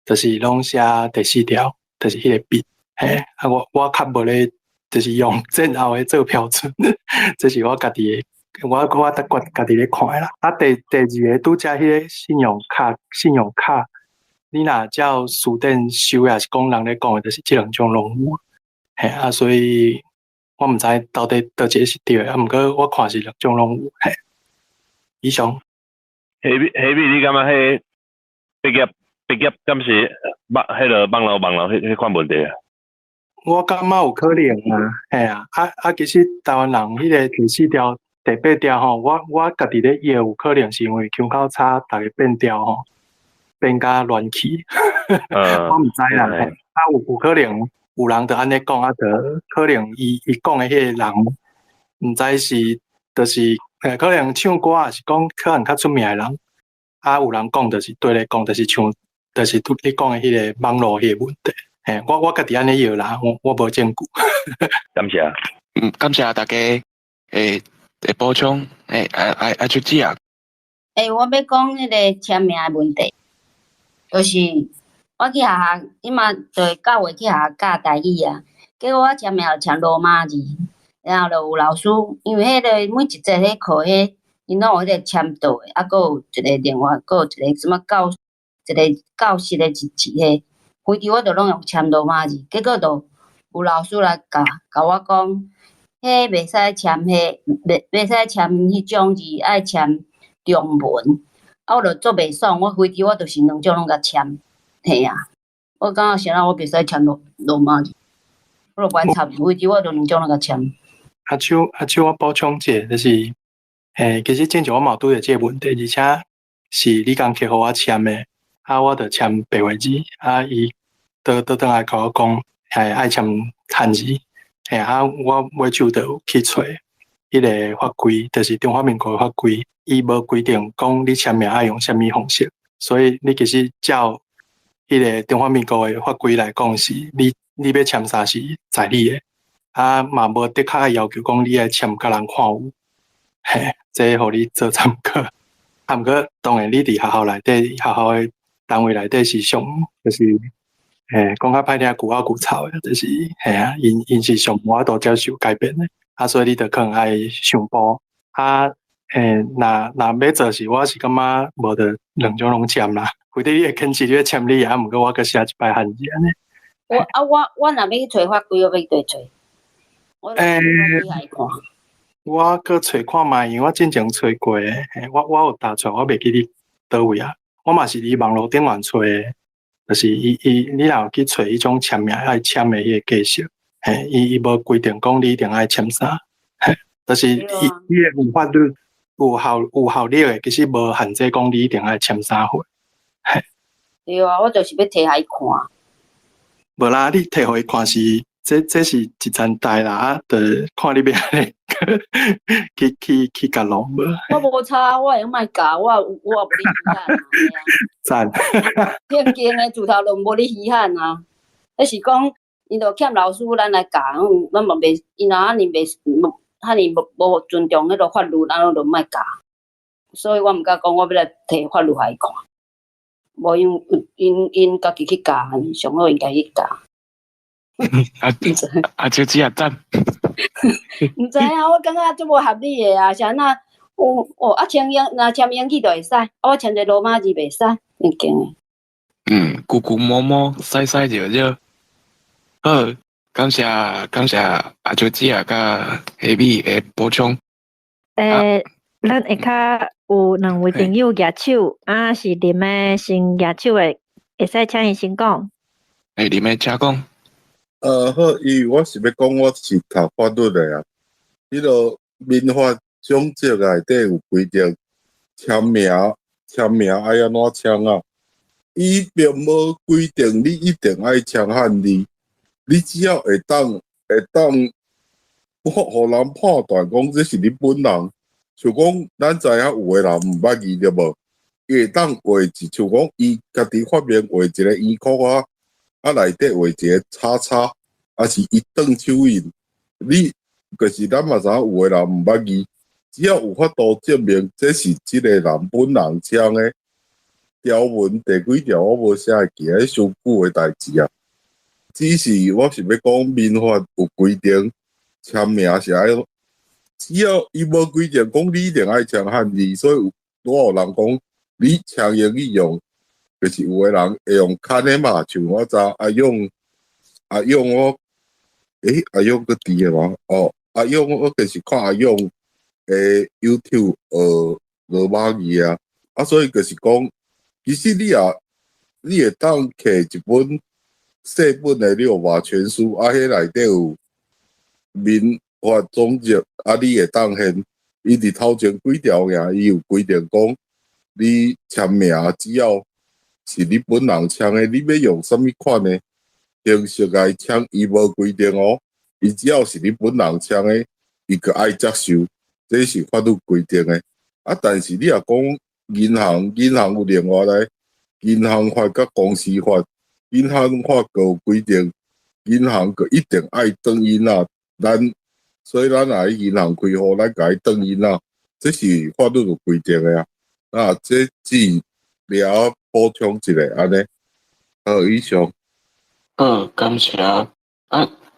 就是拢写第4条，就是迄个笔，嘿，啊我较无咧，就是用正后的做标准，这是我家己的，我家己咧看的啦。啊，第2个拄则迄个信用卡，你若照书店收也是讲人咧讲的，就是即2种拢有，嘿啊，所以我毋知到底倒一个是对的，啊，毋过我看是2种拢有，嘿。以上。下面你感觉迄？毕业敢是迄个网络迄款问题啊？我感觉有可能啊，嘿啊，其实台湾人迄个第4条、第8条吼，我家己咧也有可能是因为腔口差，大家变调吼，变甲乱去，我毋知啦，嘿，有可能有人就安尼讲，就可能伊讲的迄个人，毋知是就是可能唱歌也是讲可能较出名的人。有人讲就是对咧讲，就是像，就是你讲的迄个网络迄个问题。嘿，我家己安尼摇啦，我无证据。感谢。感谢大家诶补充就这样。我要讲迄个签名的问题，就是我去学校，即马就9月去学校教台语啊，结果我签名就签罗马字，然后就有老师，因为迄个每一节迄课迄。因拢有迄个签到诶，啊，佫有一个另外，佫有一个什么教室诶字迄，规条我着拢用签罗马字，结果就有老师来甲我讲，迄袂使签迄，袂使签迄种字，爱签中文。啊，我着做袂爽，我规条我着是2种拢甲签，嘿啊，我感觉啥人我袂使签罗马字，我着不爱插，规条我着2种拢甲签。阿秋，我补充者就是。其实之前我嘛拄着即个问题，而且是你刚客互我签的，我着签白话字，伊倒转来甲我讲，爱签汉字，我尾手着有去找迄个法规，就是中华民国的法规，伊无规定讲你签名爱用啥物方式，所以你其实照迄个中华民国的法规来讲，是你要签啥是在你的，嘛无的确要求讲你爱签甲人看有。嘿，这互你做参考。毋过当然，你伫学校内底、学校诶单位内底是上，就是讲较歹听，古拗古臭诶，就是因是上无法度接受改变诶。所以你着可能爱上报。若要做事，我是感觉无着2种拢签啦。或者你会坚持你签你毋过我阁写一摆汉字安尼。我若要去找法规，我要对找。我来看。我搁找看卖，因为我之前找过诶，我有打出来，我袂记你倒位啊。我嘛是伫网络顶面找诶，就是你若去找迄种签名爱签诶迄个计数，伊无规定讲你一定爱签啥，就是伊有法律有效力诶，其实无限制讲你一定爱签啥货。对啊，我就是要摕互伊看。无啦，你摕互伊看是。这是一层代啦，就看你要安尼去甲弄无。我无差，我会用卖教，我无你稀罕啊。赞。正经诶，自头就无你稀罕啊。迄是讲，因着欠老师咱来教，咱嘛袂，因若遐尼无尊重迄个法律，咱就莫教。所以我毋敢讲，我要来摕法律互伊看。无因家己去教，上好因家己去教。就这样赞。毋知啊，我感觉足无合理诶啊！像那签英语就会使，我签一个罗马字袂使，已经诶。古摸摸，晒热热。好，感谢就这甲下米诶补充。咱会较有2位朋友举手，是啉诶先举手诶，会使请伊先讲。啉诶请讲。好，因为我是要讲，我是读法律的啊。迄个民法总则内底有规定，签名爱安怎签啊？伊并无规定你一定爱签汉字，你只要会当，互人判断讲这是你本人。像讲，咱知影有个人毋捌字对无？伊会当画一，像讲伊家己发明画一个圆箍啊，内底画一个叉叉，啊是一顿手印。你就是咱嘛知影有个人毋捌字，只要有法度证明这是即个人本人签的。条文第几条我无写会记，迄伤久的代志啊。只是我是要讲民法有规定，签名是爱，只要伊无规定讲你一定爱签汉字，所以我有人讲你签英语用，就是有个人会用看的嘛，像我知阿勇我，阿勇个伫个嘛，阿勇我就是看阿勇诶 YouTube 罗马字啊，所以就是讲。其实你会当摕一本细本的六法全书，迄内底有民法总则，你会当现，伊伫头前几条呀，伊有规定讲，你签名只要是你本人签的，你要用什么款的形式来签，伊无规定哦，伊只要是你本人签的，伊就爱接受，这是法律规定的。但是你若讲，银行有另外来，银行法甲公司法，银行法各有规定，银行个一定爱转印啊。所以咱来银行开户，咱甲伊转印啊，这是法律有规定的啊。这只了补充一下安尼。以上。好，感谢。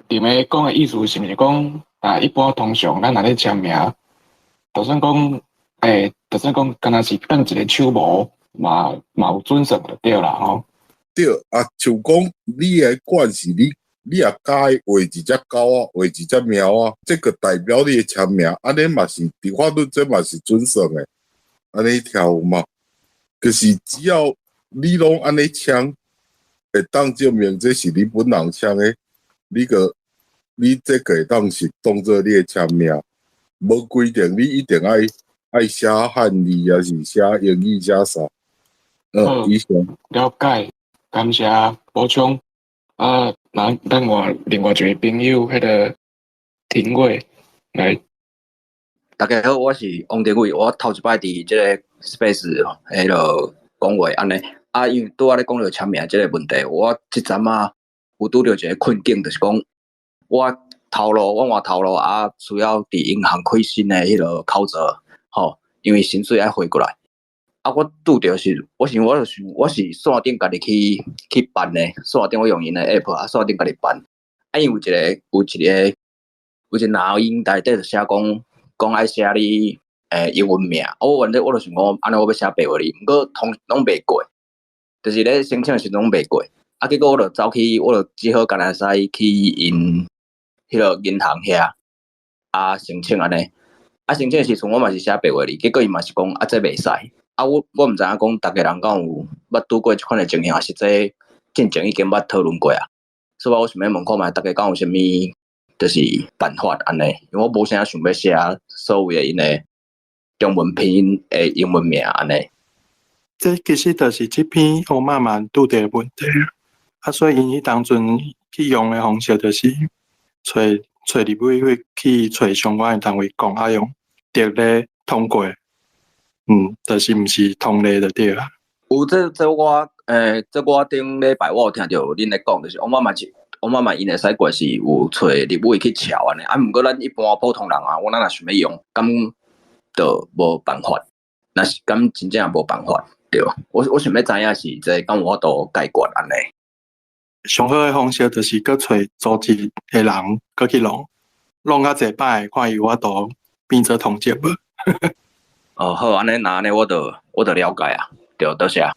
你们讲的意思是毋是讲一般通常咱若咧签名，就算讲敢若是当一个手模嘛有准绳就对啦吼。对像讲你的管是你也加画一只狗啊，画一只猫啊，这个代表你的签名，安尼嘛是伫法律这嘛是准绳的，安尼条嘛。可是只要你拢安尼签，会当证明这是你本人签的，你这个会当是当做你的签名，无规定你一定爱写汉字，还是写英语写啥？以上了解，感谢补充。咱另外一位朋友，迄个庭伟来。大家好，我是王庭伟，我头一摆伫即个 space 迄落讲话安尼。因为拄仔咧讲到签名即个问题，我即阵有拄着一个困境，就是讲我换头路需要伫银行开新的迄落口罩，因为薪水爱汇过来。我拄着是，我是线顶家己去办的，线顶我用因的 app 线顶家己办。因为有一个脑音内底就写讲爱写你英文名，我就想讲，安尼我要写白话字，毋过拢袂过，就是咧申请的时阵拢袂过。结果我就只好干那使去因迄落银行遐申请安尼。申请的时阵我嘛是写白话字，结果伊嘛是讲这袂使。我毋知影讲，逐个人敢有捌拄过即款的情形，还是这进前已经捌讨论过啊？所以我想要问看觅，逐个敢有啥物就是办法安尼？因为我无啥想要写所谓的因的中文拼音的英文名安尼。这其实就是这篇欧妈妈拄着的问题所以因迄当阵去用的方式就是找立委去找相关的单位讲用直咧通过。就是毋是通例就对啦。有这我顶礼拜我有听到恁咧讲，就是我妈妈因会使过是有找立委去瞧安尼，毋过咱一般普通人我若想要用，敢就无办法。若是敢真正无办法，对吧？我想要知影是这敢有法度解决安尼。上好的方式就是搁找组织的人搁去弄较济摆，看伊有法度变做统计无。好，安尼我就了解啊，对，多谢。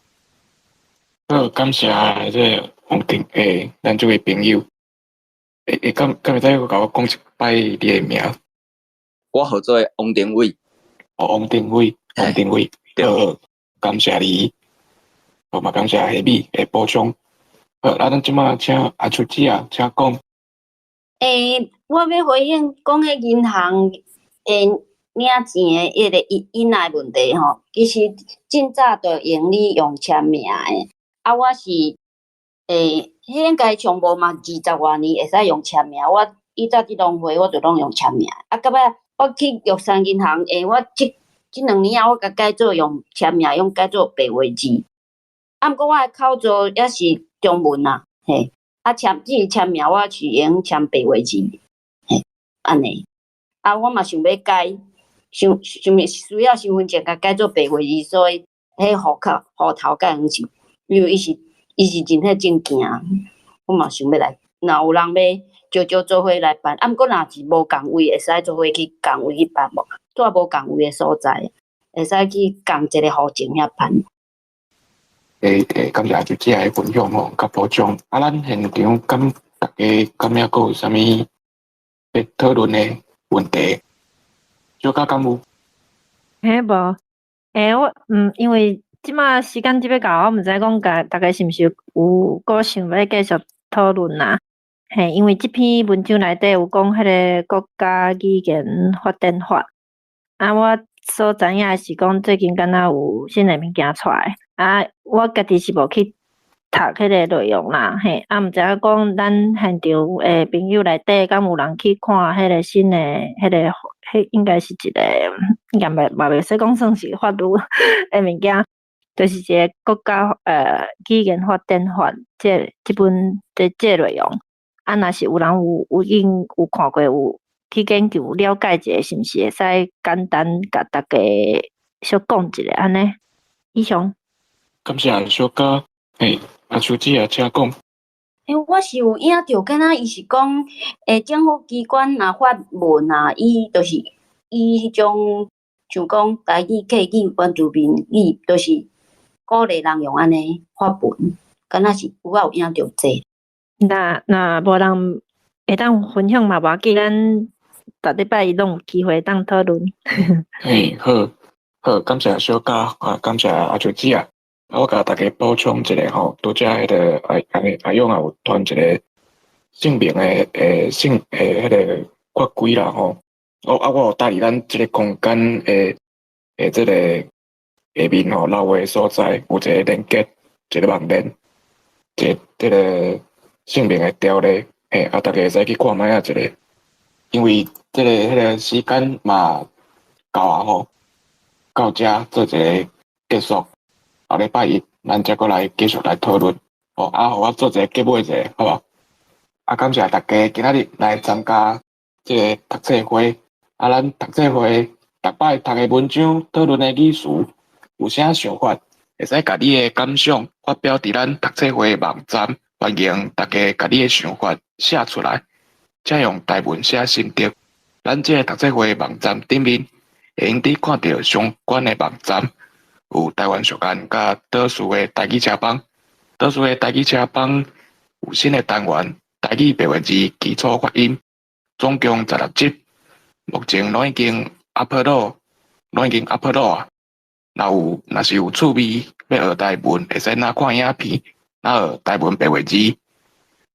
好，感谢这王庭咱这位朋友。敢会使甲我讲一摆你的名？我号做王庭伟。王庭伟。好，感谢你。嘛感谢下米的补充。好，咱即马请阿出姐请讲。我要回应讲迄银行领钱诶，迄个因仔问题吼，其实真早就用你用签名诶。啊，我是迄应该上无嘛20外年会使用签名。我以早即拢会我就拢用签名。啊，到尾我去玉山银行我即2年啊，我甲改做用签名，用改做白话字。啊，毋过我诶口做也是中文啊，嘿。啊，只是签名我是用签白话字，嘿，安尼。啊，我嘛想要改，想需要身份证甲改做白话字，所以迄户头甲用是，因为伊是真迄证件，我嘛想要来。若有人要招做伙来办，啊，毋过若是无共位，会使做伙去共位去办无？煞无共位诶所在，会使去共一个户政遐办。感谢就这个分享吼，甲补充。啊，咱现场大家敢还佫有啥物要讨论诶问题？小可敢有？无，我因为即马时间即要到，我毋知讲大家是毋是有佫想要继续讨论啦？嘿，因为即篇文章内底有讲迄个国家语言发展法，啊，我所知影诶是讲最近敢若有新诶物件出来，啊，我家己是无去读迄个内容啦，嘿，啊，毋知影讲咱现场诶朋友内底敢有人去看迄个新诶迄应该是一个，应该嘛袂使讲算是法律诶物件，就是一个国家语言发展法，即本即内容。啊，若是有人有看过，有去研究了解一下，是毋是会使简单甲大家小讲一下安尼？以上。感谢小可，啊，秋子啊，请讲。我是有影着，敢若伊是讲，政府机关若发文啊，伊就是伊迄种像讲台语、客语、原住民语，就是鼓励人用安尼发文，敢若是我有影着这。那无人会当分享嘛？无要紧，咱逐礼拜拢有机会当讨论。好，感谢小可啊，感谢阿秋子啊。我甲大家补充一下吼，拄则迄个阿勇也有传一个姓名迄个法规啦吼。我有带伫咱即个空间即个下面吼留话所在有一个连结，一个网链，即个姓名的条例，大家会使去看卖一个，因为即个迄个时间嘛到啊吼，到遮做一个结束。后礼拜一，咱再过来继续来讨论。互我做一个结尾者，好无？感谢大家今仔日来参加即个读册会。咱读册会逐摆读的文章、讨论的语词，有啥想法，会使甲你的感想发表伫咱读册会网站，欢迎大家甲你的想法写出来，再用台文写心得。咱即个读册会网站顶面会用你看到相关的网站。有台湾俗谚甲倒数的台语车帮，倒数的台语车帮有新的单元台语白话字基础发音，总共16集，目前拢已经 upload 啊。若是有趣味要学台文，会使哪看影片，哪学台文白话字。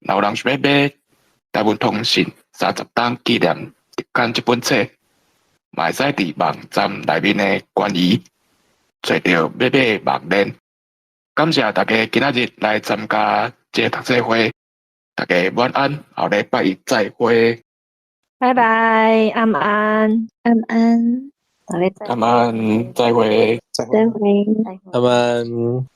若有人想要买台文通信30档纪念日刊这本册，嘛会使伫网站内面的关于。找到要买网链，感谢大家今仔日来参加这读册会，大家晚安，后礼拜一再会，拜拜，安安，安安，安安，再会，再会。拜拜。